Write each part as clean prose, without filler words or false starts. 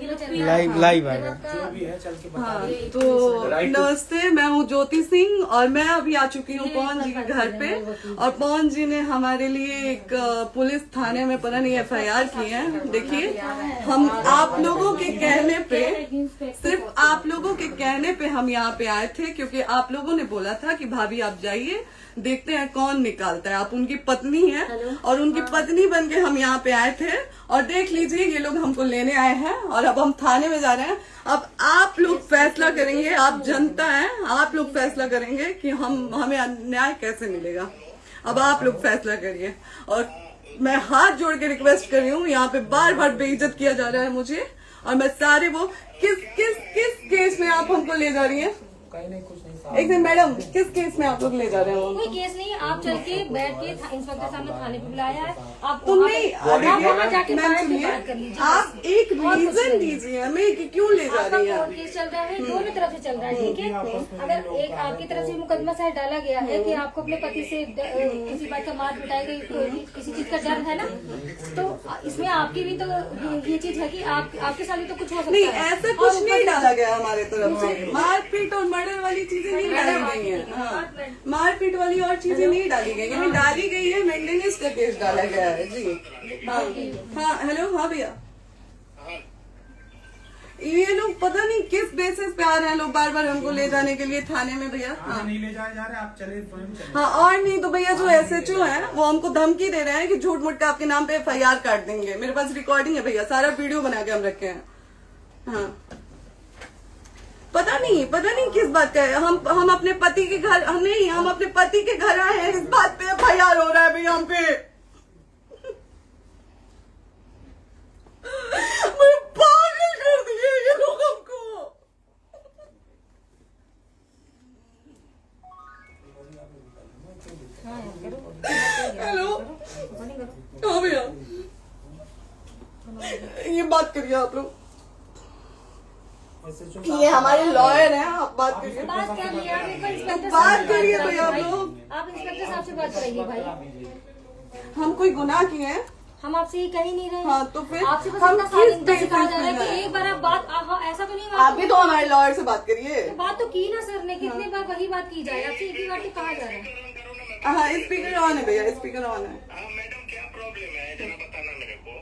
Live आएगा। हाँ, तो नमस्ते, मैं हूँ ज्योति सिंह और मैं अभी आ चुकी हूँ पवन जी के घर पे। और पवन जी ने हमारे लिए एक पुलिस थाने में पता नहीं FIR की है। देखिए, हम आप लोगों के कहने पे, सिर्फ आप लोगों के कहने पे हम यहाँ पे आए थे, क्योंकि आप लोगों ने बोला था कि भाभी आप जाइए, देखते हैं कौन निकालता है। आप उनकी पत्नी हैं और उनकी पत्नी बन के हम यहाँ पे आए थे। और देख लीजिए, ये लोग हमको लेने आए हैं और अब हम थाने में जा रहे हैं। अब आप लोग फैसला करेंगे, आप जनता हैं, आप लोग फैसला करेंगे कि हमें न्याय कैसे मिलेगा। अब आप लोग फैसला करिए। और मैं हाथ जोड़ के रिक्वेस्ट कर रही हूँ, यहाँ पे बार बार बेइज्जत किया जा रहा है मुझे। और मैं सारे वो किस केस में आप हमको ले जा रही हैं? एक दिन मैडम, किस केस में आप लोग ले जा रहे हो? कोई केस नहीं, आप चल के बैठ के इंस्पेक्टर साहब ने थाने पे बुलाया है। आप तुम नहीं, वहाँ जाके बात कर लीजिए। आप एक रीजन दीजिए हमें कि क्यों ले जा रही है। कोर्ट केस चल रहा है, दोनों तरफ से चल रहा है, ठीक है। अगर एक आपकी तरफ से मुकदमा शायद डाला गया है कि आपको अपने पति से किसी बात का मार पिटाई गई, किसी चीज का डर है ना, तो इसमें आपकी भी तो ये चीज है कि आपके साथ भी तो कुछ हो सकता है। नहीं, ऐसा कुछ नहीं डाला गया हमारे तरफ से। मारपीट और मर्डर वाली चीजें नहीं डाली गई है। हाँ, मारपीट वाली और चीजें नहीं डाली गई है। डाली गई है मेंटेनेंस का केस डाला गया है जी। हाँ, हेलो, हाँ भैया, ये लोग पता नहीं किस बेसिस पे आ रहे हैं लोग बार बार हमको ले जाने के लिए थाने में भैया। हाँ, नहीं ले जाए जा रहे, आप चले चले। हाँ, और नहीं तो भैया जो SHO है वो हमको धमकी दे रहे हैं कि झूठ मूठ का आपके नाम पे FIR काट देंगे। मेरे पास रिकॉर्डिंग है भैया, सारा वीडियो बना के हम रखे हैं। हाँ, पता नहीं किस बात का है। हम अपने पति के घर, हम अपने पति के घर आए हैं, इस बात पे FIR हो रहा है भैया हम पे। पागल कर दिए ये लोग हमको। हेलो, हाँ भैया, ये बात करिए आप लोग। ये हमारे लॉयर हैं, आप बात करिए। बात कर लिया, बात करिए भैया आप लोग। आप इंस्पेक्टर साहब से बात कराइए भाई। हम कोई गुनाह किए हैं? हम आपसे ये कह ही नहीं रहे। हाँ, तो फिर आपसे बस हम इतना किस साथ सिखाया जा रहा है बेसिस कि पे एक बार आप बात, ऐसा तो नहीं आप भी तो हमारे लॉयर से बात करिए। तो बात तो की ना सर ने, कितनी बार वही बात की जाए, आपसे एक ही बार तो कहा जा रहा है। हाँ, स्पीकर ऑन है भैया, स्पीकर ऑन है। मैडम क्या प्रॉब्लम है जरा बताना मेरे को।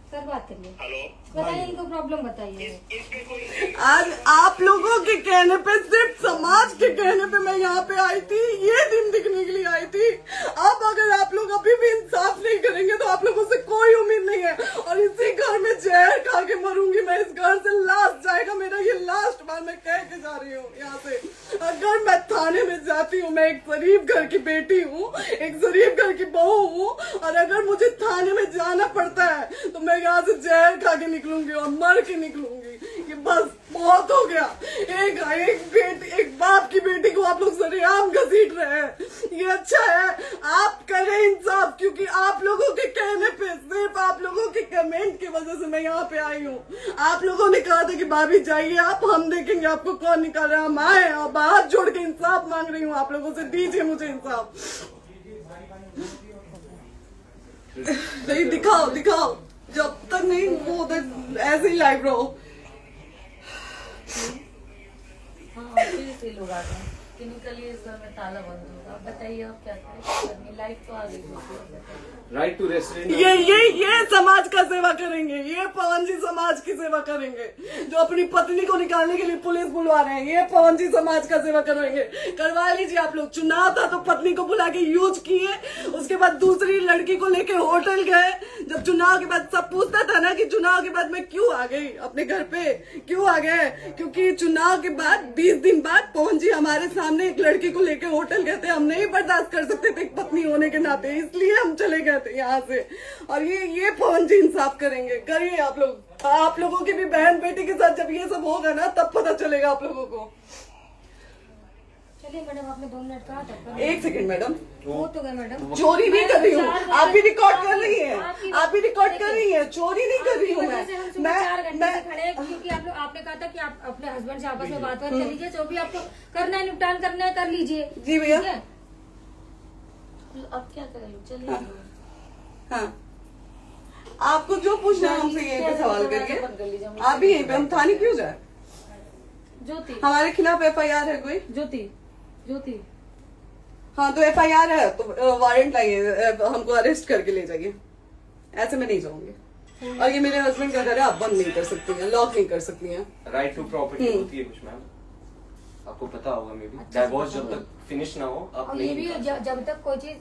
सर बात करिए, हेलो, बताइए इनको प्रॉब्लम बताइए। इसके कोई आज आप लोगों के कहने पे, सिर्फ समाज के कहने पे मैं यहाँ पे आई थी, ये दिन दिखने के लिए आई थी। अब अगर आप लोग अभी भी इंसाफ नहीं करेंगे तो आप लोगों से कोई उम्मीद नहीं है। और इसी घर में जहर खा के मरूंगी मैं। इस घर से लास्ट जाएगा मेरा, ये लास्ट बार मैं कह के जा रही हूँ यहाँ से। अगर मैं थाने में जाती हूँ, मैं एक शरीफ घर की बेटी हूँ, एक शरीफ घर की बहू हूँ, और अगर मुझे थाने में जाना पड़ता है तो मैं यहाँ से जहर खा के निकलूंगी और मर के निकलूंगी। ये बस बहुत हो गया। एक बाप की बेटी को आप लोग सरेआम घसीट रहे हैं। ये अच्छा है, आप करें इंसाफ, क्योंकि आप लोगों के कहने पे, सिर्फ आप लोगों के कमेंट की वजह से मैं यहाँ पे आई हूँ। आप लोगों ने कहा था कि भाभी जाइए आप, हम देखेंगे आपको कौन निकाल रहा है। हम आए और हाथ जोड़ के इंसाफ मांग रही हूँ आप लोगों से, दीजिए मुझे इंसाफ। नहीं, दिखाओ, जब तक नहीं वो उधर ऐसे ही लाइव रहो। हाँ, फिर से लोग आ गए कि निकलिए सर में ताला बंद होगा। बताइए आप क्या करें, लाइफ तो आ गई। राइट टू रेस्टोरेंट, ये समाज का सेवा करेंगे, ये पवन जी समाज की सेवा करेंगे। जो अपनी पत्नी को निकालने के लिए पुलिस बुलवा रहे हैं, ये पवन जी समाज का सेवा करेंगे। करवा लीजिए आप लोग। चुनाव था तो पत्नी को बुला के यूज किए, उसके बाद दूसरी लड़की को लेके होटल गए। जब चुनाव के बाद सब पूछता था ना कि चुनाव के बाद मैं क्यों आ गई अपने घर पे, क्यों आ गए, क्योंकि चुनाव के बाद 20 दिन बाद पवन जी हमारे सामने एक लड़की को लेके होटल गए थे। हम नहीं बर्दाश्त कर सकते थे पत्नी होने के नाते, इसलिए हम चले गए थे यहाँ से। और ये पवन जी इंसाफ करेंगे। करिए आप लोग। आप लोगों की भी बहन बेटी के साथ जब ये सब होगा ना, तब पता चलेगा आप लोगों को। चलिए मैडम, आपने 2 मिनट कहा था। एक सेकंड मैडम, वो तो गए मैडम। चोरी नहीं कर रही हूँ, आप भी रिकॉर्ड कर रही हैं, आप भी रिकॉर्ड कर रही हैं। चोरी नहीं कर रही हूँ मैं। 4 घंटे से खड़े हैं, क्योंकि आपने कहा था कि आप अपने हस्बैंड से आपस में बात कर लीजिए, जो भी आपको करना है, निपटान करना है, कर लीजिए। जी भैया। अब क्या करें, चलिए। हाँ, आपको जो पूछना है हमसे यहीं पे सवाल करिए। आप भी यहीं पे, हम थाने क्यों जाए? ज्योति हमारे खिलाफ FIR है कोई? ज्योति हाँ तो FIR है तो वारंट लाइए, हमको अरेस्ट करके ले जाइए। ऐसे मैं नहीं जाऊंगी। और ये मेरे हस्बैंड का घर है, आप बंद नहीं कर सकती हैं, लॉक नहीं कर सकती हैं। राइट टू प्रॉपर्टी होती है कुछ मैम, आपको पता होगा मे बी। डाइवोर्स जब तक फिनिश ना हो आप और ये नहीं भी निकाल सकते। जब तक कोई चीज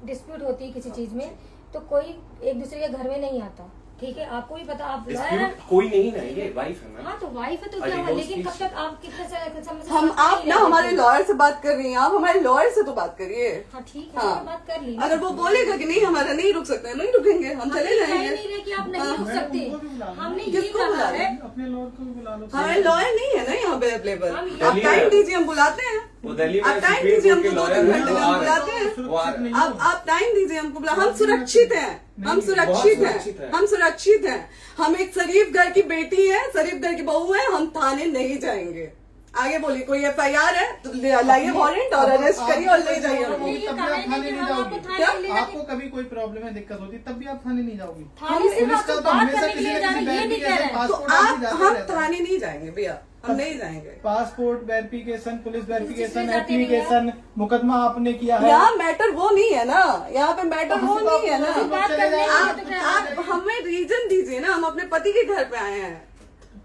डिस्प्यूट होती है किसी चीज में तो कोई एक दूसरे के घर में नहीं आता, ठीक है? आपको भी पता, आप लॉयर हैं। Dispute कोई नहीं ना, ये वाइफ है मैम। हाँ तो वाइफ है तो क्या हुआ, लेकिन कब तक आप कितने समय से हम साथ आप नहीं ना रह हमारे सकते? लॉयर से बात कर रही हैं, आप हमारे लॉयर से तो बात करिए। हाँ ठीक है, हाँ। मैंने बात कर ली। अगर वो बोलेगा कि नहीं हमारा नहीं रुक सकते, नहीं रुकेंगे, हम चले कह जाएंगे। नहीं रहे कि आप नहीं रुक सकते, उनको भी बुला लो। हमने ये किसको कहा बुला है। अपने लॉर्ड को भी बुला लो। हमारे लॉयर नहीं है ना यहाँ पे अवेलेबल। हम आप टाइम दीजिए, हम बुलाते हैं। वो दिल्ली में आप टाइम सुप्रीम दीजिए, कोर्ट के हमको 2-3 लॉयर घंटे में हम बुलाते हैं। वो आ रहे हैं। आप टाइम दीजिए हमको, हम सुरक्षित हैं, हम सुरक्षित सुरक्षित हैं, है। हम सुरक्षित हैं। हम एक शरीफ घर की बेटी है, शरीफ घर की बहू है, हम थाने नहीं जाएंगे। आगे बोलिए, कोई FIR है तो लाइए वारंट और अरेस्ट करिए और ले जाइए हमको। ये तब भी कहा आप है थाने कि नहीं हम आपको जाओगी। थाने ले जाके- आपको कभी कोई प्रॉब्लम है, दिक्कत होती, तब भी आप थाने नहीं जाओगी। थाने से पुलिस बात का तो बात हमेशा करने के किसी लिए न जा रहे किसी हैं, ये नहीं कह रहे हैं। तो पासपोर्ट आप आदमी जाते हम रहता है। थाने नहीं जाएंगे भैया, हम नहीं जाएंगे। पासपोर्ट वेरिफिकेशन, पुलिस वेरिफिकेशन, इसमें जाते नहीं है। एप्लीकेशन, मुकदमा आपने किया है। यहाँ मैटर वो नहीं है ना, यहाँ पे मैटर वो नहीं है ना। बात करने के लिए आप तो क्या- आप हमें रीजन दीजिए ना, हम अपने पति के घर पे आए हैं।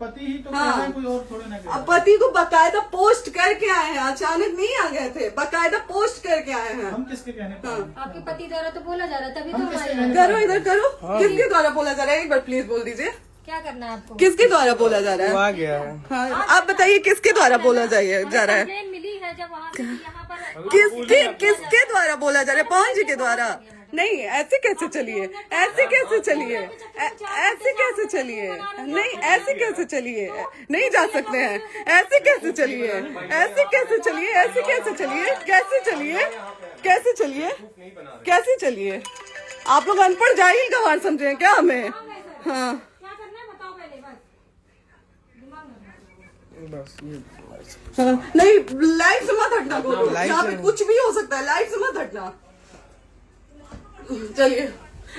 पति ही तो हाँ। कह रहे हैं, कोई और थोड़े ना कह रहे अब हैं। पति को बकायदा पोस्ट करके आए हैं, अचानक नहीं आ गए थे, बकायदा पोस्ट करके आए हैं। हम किसके कहने पर आए? आपके पति द्वारा तो बोला जा रहा है, तभी तो हम हम किसके आए कहने हैं। पर करो आए? इधर करो, किसके द्वारा बोला जा रहा है? एक बार प्लीज बोल दीजिए, क्या करना है आपको? किसके द्वारा बोला जा रहा है? आ गया है। हाँ, आप बताइए किसके द्वारा बोला जा रहा है? कंप्लेन मिली है जब वहाँ से यहाँ पर किसके द्वारा बोला जा रहा है? पवन जी के द्वारा? नहीं, ऐसे कैसे चलिए, ऐसे कैसे चलिए, ऐसे कैसे चलिए, नहीं ऐसे कैसे चलिए, नहीं जा सकते हैं, ऐसे कैसे चलिए, ऐसे कैसे चलिए, ऐसे कैसे चलिए, कैसे चलिए, कैसे चलिए, कैसे चलिए? आप लोग अनपढ़ जाहिल गंवार समझे हैं क्या हमें? हाँ क्या करना है बताओ पहले, बस दिमाग में बस ये हाँ, नहीं लाइफ से मत हटना, को लाइफ यहाँ पे से- कुछ भी हो सकता है, लाइफ से मत हटना। चलिए,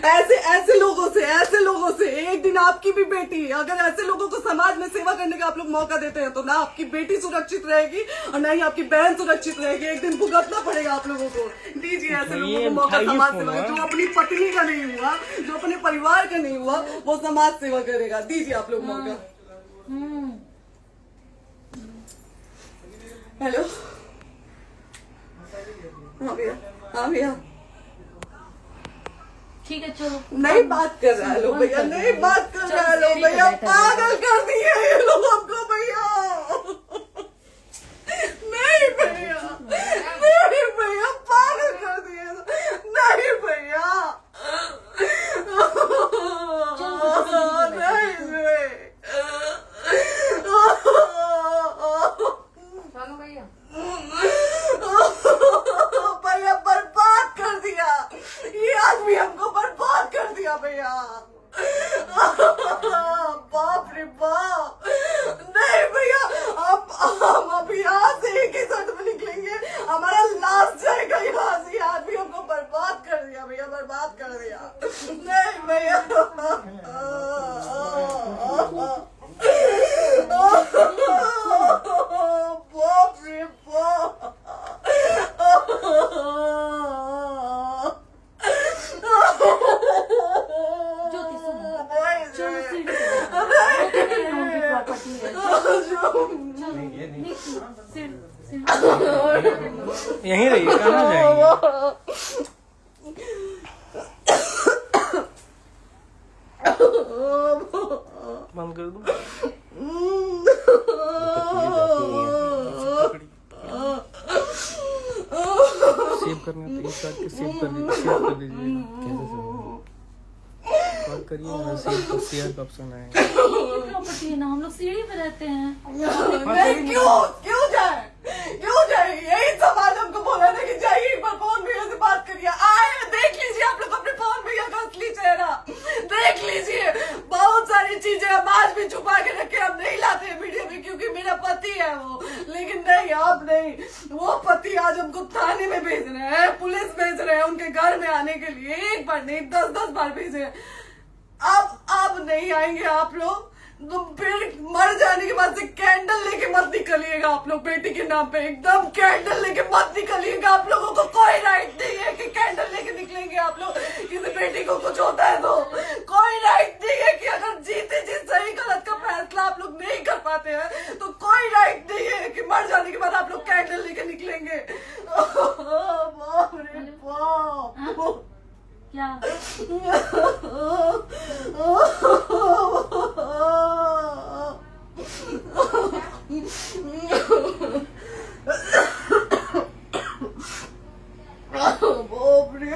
ऐसे लोगों से एक दिन आपकी भी बेटी, अगर ऐसे लोगों को समाज में सेवा करने का आप लोग मौका देते हैं तो ना आपकी बेटी सुरक्षित रहेगी और ना ही आपकी बहन सुरक्षित रहेगी। एक दिन भुगतना पड़ेगा आप लोगों को। दीजिए ऐसे लोगों को मौका समाज सेवा का, जो अपनी पत्नी का नहीं हुआ, जो अपने परिवार का नहीं हुआ, वो समाज सेवा करेगा। दीजिए आप लोग मौका। हेलो, हाँ भैया, हाँ भैया, ठीक है चलो। नहीं बात कर रहा है लोग भैया, नहीं बात कर रहा है लोग भैया, पागल कर दिए ये लोग हमको भैया। नहीं भैया, नहीं भैया, पागल कर दिए, नहीं भैया, नहीं चलो भैया, भैया बर्बाद कर दिया ये आदमी, हमको बर्बाद कर दिया भैया। बाप रे बाप, नहीं भैया, हम अब यहाँ से एक ही शर्त में निकलेंगे, हमारा लास्ट जाएगा यहाँ से। ये आदमी हमको बर्बाद कर दिया भैया, बर्बाद कर दिया। नहीं भैया, बाप रे बाप, ज्योति सुनो, नहीं, चलो सीढ़ी पे प्रॉपर्टी है। नहीं, सीढ़ी यहीं रहिए, कहाँ जाएंगे? बंद कर दूं? सेव करना तो इस बात के सेव कर दीजिए। कॉल करिए ना, शेयर का ऑप्शन आएगा। प्रॉपर्टी है ना, हम लोग सीढ़ी पे रहते हैं। नहीं, क्यों जाए? यही समाज हमको बोला था कि जाइए एक बार पवन भैया से बात करिए। आए, देख लीजिए आप लोग अपने पवन भैया का असली चेहरा, देख लीजिए। बहुत सारी चीजें हम आज भी छुपा के रखे, हम नहीं लाते हैं वीडियो में क्योंकि मेरा पति है वो, लेकिन नहीं, अब नहीं। वो पति आज हमको थाने में भेज रहे हैं, पुलिस भेज रहे हैं उनके घर में आने के लिए, एक बार नहीं 10-10 बार भेजे हैं। अब नहीं आएंगे आप लोग, तो फिर मर जाने के बाद से कैंडल लेके मत निकलिएगा आप लोग बेटी के नाम पे, एकदम कैंडल लेके मत निकलिएगा। आप लोगों को कोई राइट नहीं है कि कैंडल लेके निकलेंगे आप लोग। किसी बेटी को कुछ होता है तो कोई राइट नहीं है कि अगर जीते जी सही गलत का फैसला आप लोग नहीं कर पाते हैं तो कोई राइट नहीं है कि मर जाने के बाद आप लोग कैंडल लेके निकलेंगे। बाप रे बाप। क्या बाप रे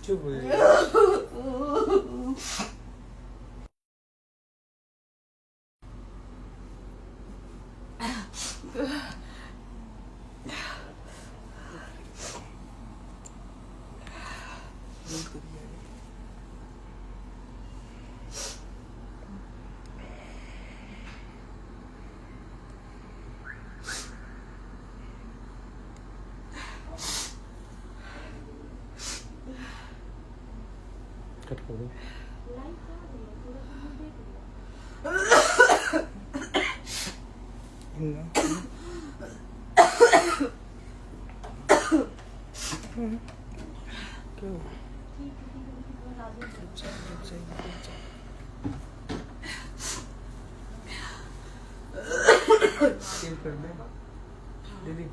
चुप हो जाइए। कट कर दो। सेव कर दे दीदी।